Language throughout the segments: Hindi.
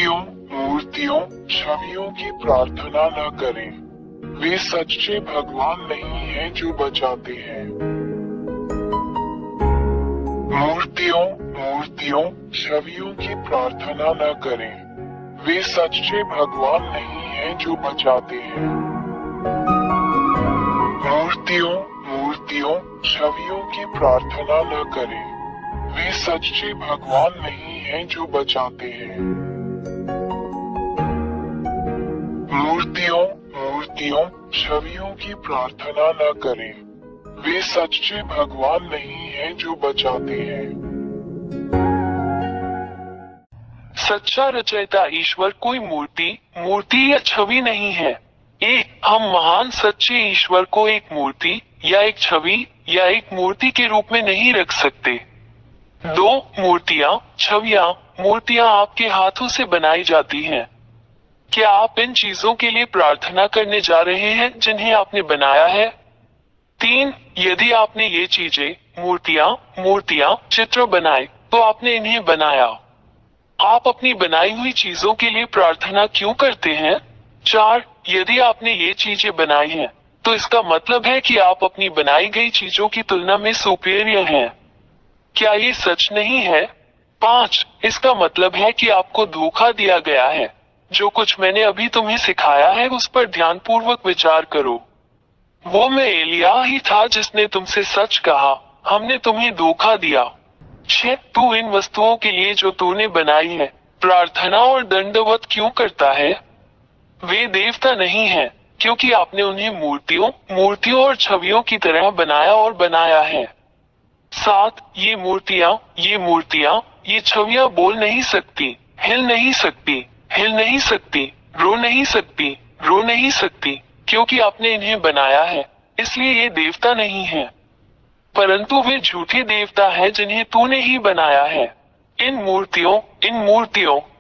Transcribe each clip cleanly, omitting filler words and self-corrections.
मूर्तियों मूर्तियों छवियों की प्रार्थना न करें। वे सच्चे भगवान नहीं हैं जो बचाते हैं। मूर्तियों मूर्तियों छवियों की प्रार्थना न करें। वे सच्चे भगवान नहीं हैं जो बचाते हैं। मूर्तियों मूर्तियों छवियों की प्रार्थना न करें। वे सच्चे भगवान नहीं हैं जो बचाते हैं। मूर्तियों मूर्तियों छवियों की प्रार्थना न करें। वे सच्चे भगवान नहीं हैं जो बचाते हैं। सच्चा रचयिता ईश्वर कोई मूर्ति या छवि नहीं है। हम महान सच्चे ईश्वर को एक मूर्ति या एक छवि या एक मूर्ति के रूप में नहीं रख सकते। दो मूर्तियां आपके हाथों से बनाई जाती हैं। क्या आप इन चीजों के लिए प्रार्थना करने जा रहे हैं जिन्हें आपने बनाया है? 3. यदि आपने ये चीजें मूर्तियां चित्र बनाए तो आपने इन्हें बनाया। आप अपनी बनाई हुई चीजों के लिए प्रार्थना क्यों करते हैं? 4. यदि आपने ये चीजें बनाई हैं तो इसका मतलब है कि आप अपनी बनाई गई चीजों की तुलना में सुपीरियर हैं। क्या ये सच नहीं है? 5. इसका मतलब है कि आपको धोखा दिया गया है। जो कुछ मैंने अभी तुम्हें सिखाया है उस पर ध्यानपूर्वक विचार करो। वो मैं एलिया ही था जिसने तुमसे सच कहा, हमने तुम्हें धोखा दिया। 6. तू इन वस्तुओं के लिए जो तूने बनाई है प्रार्थना और दंडवत क्यों करता है? वे देवता नहीं हैं, क्योंकि आपने उन्हें मूर्तियों और छवियों की तरह बनाया है। 7. ये मूर्तियां, ये छवियां बोल नहीं सकती, हिल नहीं सकती, रो नहीं सकती, क्योंकि आपने इन्हें बनाया है, इसलिए ये देवता नहीं है। परंतु वे झूठे देवता हैं जिन्हें तूने ही बनाया है। इन मूर्तियों,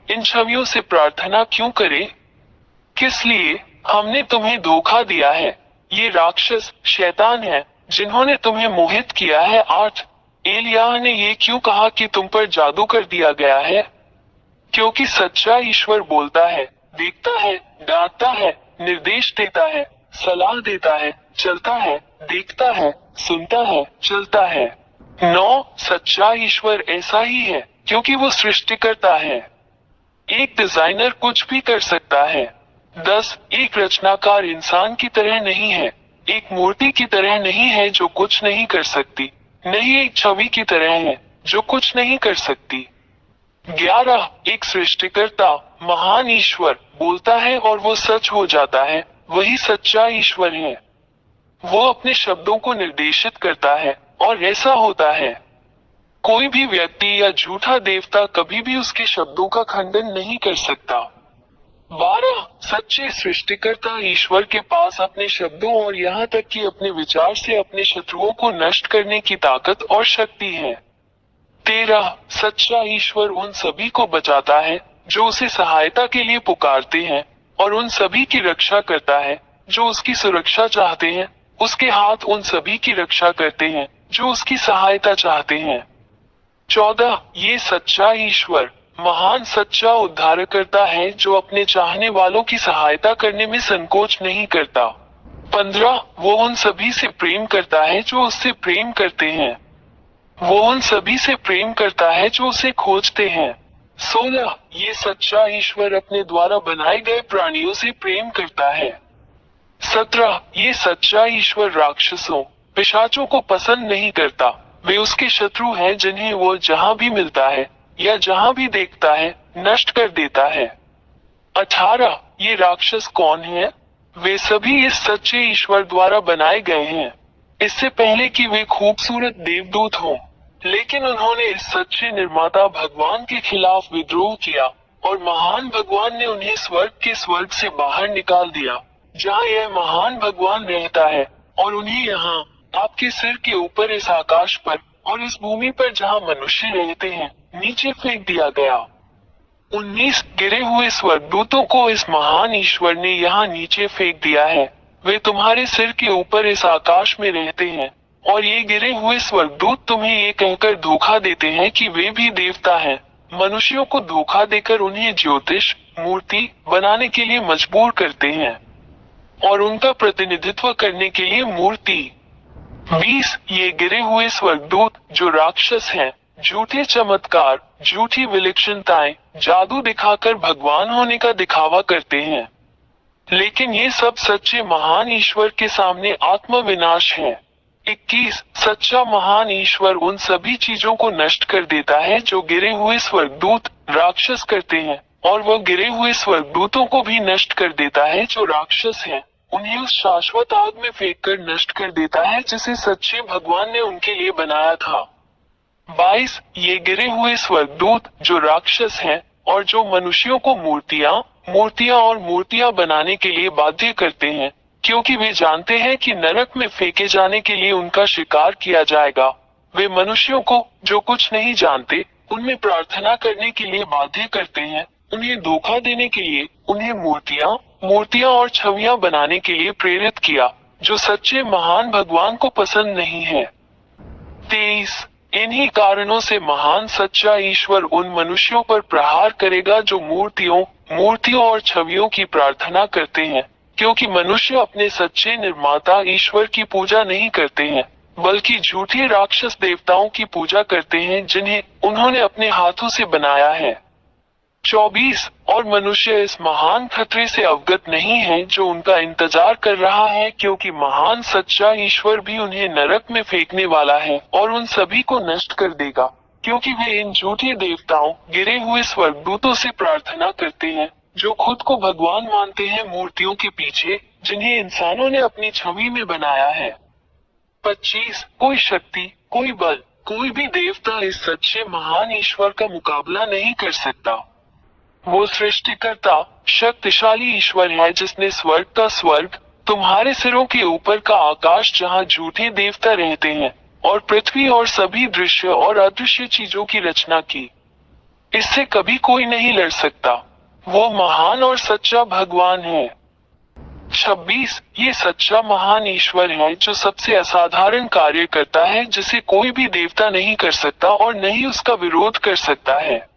इन छवियों से प्रार्थना क्यों करे? किस लिए? हमने तुम्हें धोखा दिया है। ये राक्षस शैतान है जिन्होंने तुम्हें मोहित किया है। 8. एलिया ने ये क्यों कहा कि तुम पर जादू कर दिया गया है? क्योंकि सच्चा ईश्वर बोलता है, देखता है, डांटता है, निर्देश देता है, सलाह देता है, चलता है, देखता है, सुनता है, चलता है। 9. सच्चा ईश्वर ऐसा ही है क्योंकि वो सृष्टिकर्ता है। एक डिजाइनर कुछ भी कर सकता है। 10. एक रचनाकार इंसान की तरह नहीं है, एक मूर्ति की तरह नहीं है जो कुछ नहीं कर सकती, नहीं एक छवि की तरह है जो कुछ नहीं कर सकती। 11. एक सृष्टिकर्ता महान ईश्वर बोलता है और वो सच हो जाता है, वही सच्चा ईश्वर है। वो अपने शब्दों को निर्देशित करता है और ऐसा होता है। कोई भी व्यक्ति या झूठा देवता कभी भी उसके शब्दों का खंडन नहीं कर सकता। 12. सच्चे सृष्टिकर्ता ईश्वर के पास अपने शब्दों और यहाँ तक कि अपने विचार से अपने शत्रुओं को नष्ट करने की ताकत और शक्ति है। 13. सच्चा ईश्वर उन सभी को बचाता है जो उसे सहायता के लिए पुकारते हैं और उन सभी की रक्षा करता है जो उसकी सुरक्षा चाहते हैं। उसके हाथ उन सभी की रक्षा करते हैं जो उसकी सहायता चाहते हैं। 14. ये सच्चा ईश्वर महान सच्चा उद्धारकर्ता है जो अपने चाहने वालों की सहायता करने में संकोच नहीं करता। 15. वो उन सभी से प्रेम करता है जो उससे प्रेम करते हैं। वो उन सभी से प्रेम करता है जो उसे खोजते हैं। 16. ये सच्चा ईश्वर अपने द्वारा बनाए गए प्राणियों से प्रेम करता है। 17. ये सच्चा ईश्वर राक्षसों पिशाचों को पसंद नहीं करता, वे उसके शत्रु हैं जिन्हें वो जहां भी मिलता है या जहां भी देखता है नष्ट कर देता है। 18. ये राक्षस कौन है? वे सभी इस सच्चे ईश्वर द्वारा बनाए गए हैं, इससे पहले कि वे खूबसूरत देवदूत हों। लेकिन उन्होंने इस सच्चे निर्माता भगवान के खिलाफ विद्रोह किया और महान भगवान ने उन्हें स्वर्ग से बाहर निकाल दिया जहां यह महान भगवान रहता है, और उन्हें यहाँ आपके सिर के ऊपर इस आकाश पर और इस भूमि पर जहां मनुष्य रहते हैं नीचे फेंक दिया गया। 19 गिरे हुए स्वर्गदूतों को इस महान ईश्वर ने यहाँ नीचे फेंक दिया है। वे तुम्हारे सिर के ऊपर इस आकाश में रहते हैं और ये गिरे हुए स्वर्गदूत तुम्हें ये कहकर धोखा देते हैं कि वे भी देवता हैं, मनुष्यों को धोखा देकर उन्हें ज्योतिष मूर्ति बनाने के लिए मजबूर करते हैं और उनका प्रतिनिधित्व करने के लिए मूर्ति। 20 ये गिरे हुए स्वर्गदूत जो राक्षस हैं, झूठे चमत्कार, झूठी विलक्षणताएं, जादू दिखाकर भगवान होने का दिखावा करते हैं, लेकिन ये सब सच्चे महान ईश्वर के सामने आत्मविनाश है। 21 सच्चा महान ईश्वर उन सभी चीजों को नष्ट कर देता है जो गिरे हुए स्वर्गदूत राक्षस करते हैं, और वह गिरे हुए स्वर्गदूतों को भी नष्ट कर देता है जो राक्षस हैं, उन्हें उस शाश्वत आग में फेंक कर नष्ट कर देता है जिसे सच्चे भगवान ने उनके लिए बनाया था। 22 ये गिरे हुए स्वर्गदूत जो राक्षस हैं और जो मनुष्यों को मूर्तियां बनाने के लिए बाध्य करते हैं, क्योंकि वे जानते हैं कि नरक में फेंके जाने के लिए उनका शिकार किया जाएगा। वे मनुष्यों को जो कुछ नहीं जानते उनमें प्रार्थना करने के लिए बाध्य करते हैं, उन्हें धोखा देने के लिए उन्हें मूर्तियां और छवियां बनाने के लिए प्रेरित किया, जो सच्चे महान भगवान को पसंद नहीं है। 23 इन्हीं कारणों से महान सच्चा ईश्वर उन मनुष्यों पर प्रहार करेगा जो मूर्तियों और छवियों की प्रार्थना करते हैं, क्योंकि मनुष्य अपने सच्चे निर्माता ईश्वर की पूजा नहीं करते हैं, बल्कि झूठे राक्षस देवताओं की पूजा करते हैं जिन्हें उन्होंने अपने हाथों से बनाया है। 24 और मनुष्य इस महान खतरे से अवगत नहीं है जो उनका इंतजार कर रहा है, क्योंकि महान सच्चा ईश्वर भी उन्हें नरक में फेंकने वाला है और उन सभी को नष्ट कर देगा, क्योंकि वे इन झूठे देवताओं गिरे हुए स्वर्गदूतों से प्रार्थना करते हैं जो खुद को भगवान मानते हैं मूर्तियों के पीछे जिन्हें इंसानों ने अपनी छवि में बनाया है। 25 कोई शक्ति, कोई बल, कोई भी देवता इस सच्चे महान ईश्वर का मुकाबला नहीं कर सकता। वो सृष्टिकर्ता शक्तिशाली ईश्वर है जिसने स्वर्ग का स्वर्ग, तुम्हारे सिरों के ऊपर का आकाश जहाँ झूठे देवता रहते हैं, और पृथ्वी और सभी दृश्य और अदृश्य चीजों की रचना की। इससे कभी कोई नहीं लड़ सकता। वो महान और सच्चा भगवान है। 26 ये सच्चा महान ईश्वर है जो सबसे असाधारण कार्य करता है जिसे कोई भी देवता नहीं कर सकता और न ही उसका विरोध कर सकता है।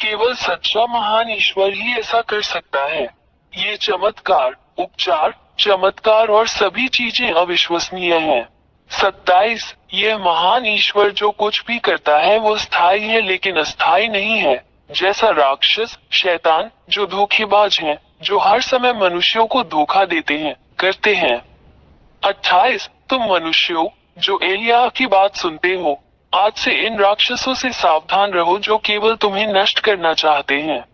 केवल सच्चा महान ईश्वर ही ऐसा कर सकता है। ये चमत्कार, उपचार, चमत्कार और सभी चीजें अविश्वसनीय हैं। 27 यह महान ईश्वर जो कुछ भी करता है वो स्थायी है लेकिन अस्थायी नहीं है, जैसा राक्षस, शैतान जो धोखेबाज हैं, जो हर समय मनुष्यों को धोखा देते हैं, करते हैं। 28 तुम मनुष्यों जो एलियाह की बात सुनते हो, आज से इन राक्षसों से सावधान रहो जो केवल तुम्हें नष्ट करना चाहते हैं।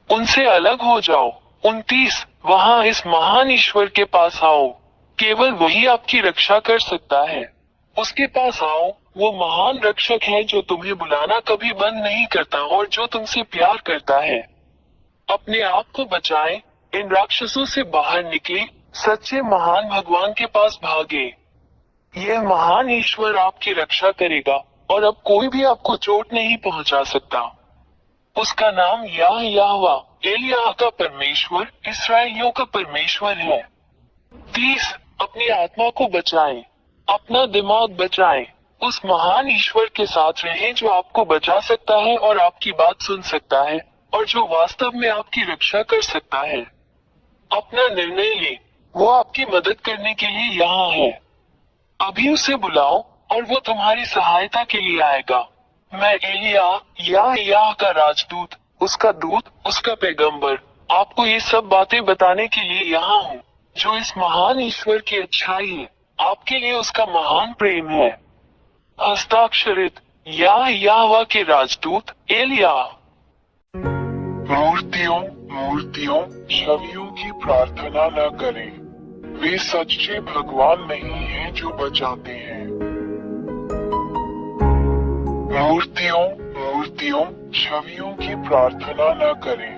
उनसे अलग हो जाओ। 29 वहाँ इस महान ईश्वर के पास आओ, केवल वही आपकी रक्षा कर सकता है। उसके पास आओ, वो महान रक्षक है जो तुम्हें बुलाना कभी बंद नहीं करता और जो तुमसे प्यार करता है। अपने आप को बचाएं, इन राक्षसों से बाहर निकले, सच्चे महान भगवान के पास भागे। यह महान ईश्वर आपकी रक्षा करेगा और अब कोई भी आपको चोट नहीं पहुंचा सकता। उसका नाम याहवा, एलियाह का परमेश्वर, इस्राएलियों का परमेश्वर है। 30 अपनी आत्मा को बचाएं, अपना दिमाग बचाएं, उस महान ईश्वर के साथ रहें जो आपको बचा सकता है और आपकी बात सुन सकता है और जो वास्तव में आपकी रक्षा कर सकता है। अपना निर्णय ले, वो आपकी मदद करने के लिए यहाँ है। अभी उसे बुलाओ और वो तुम्हारी सहायता के लिए आएगा। मैं एलियाह का राजदूत, उसका दूत, उसका पैगंबर, आपको ये सब बातें बताने के लिए यहाँ हूँ, जो इस महान ईश्वर की अच्छाई है, आपके लिए उसका महान प्रेम है। हस्ताक्षरित याहवा के राजदूत एलियाह। मूर्तियों छवियों की प्रार्थना न करें, वे सच्चे भगवान नहीं हैं जो बचाते हैं। मूर्तियों छवियों की प्रार्थना न करें,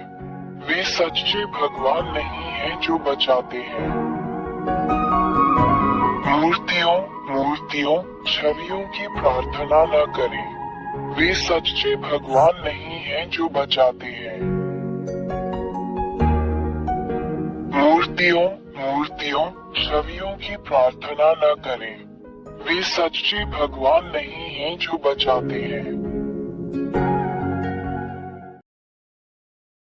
वे सच्चे भगवान नहीं हैं जो बचाते हैं। मूर्तियों छवियों की प्रार्थना न करें, वे सच्चे भगवान नहीं हैं जो बचाते हैं। मूर्तियों छवियों की प्रार्थना न करें, वे सच्चे भगवान नहीं हैं जो बचाते हैं।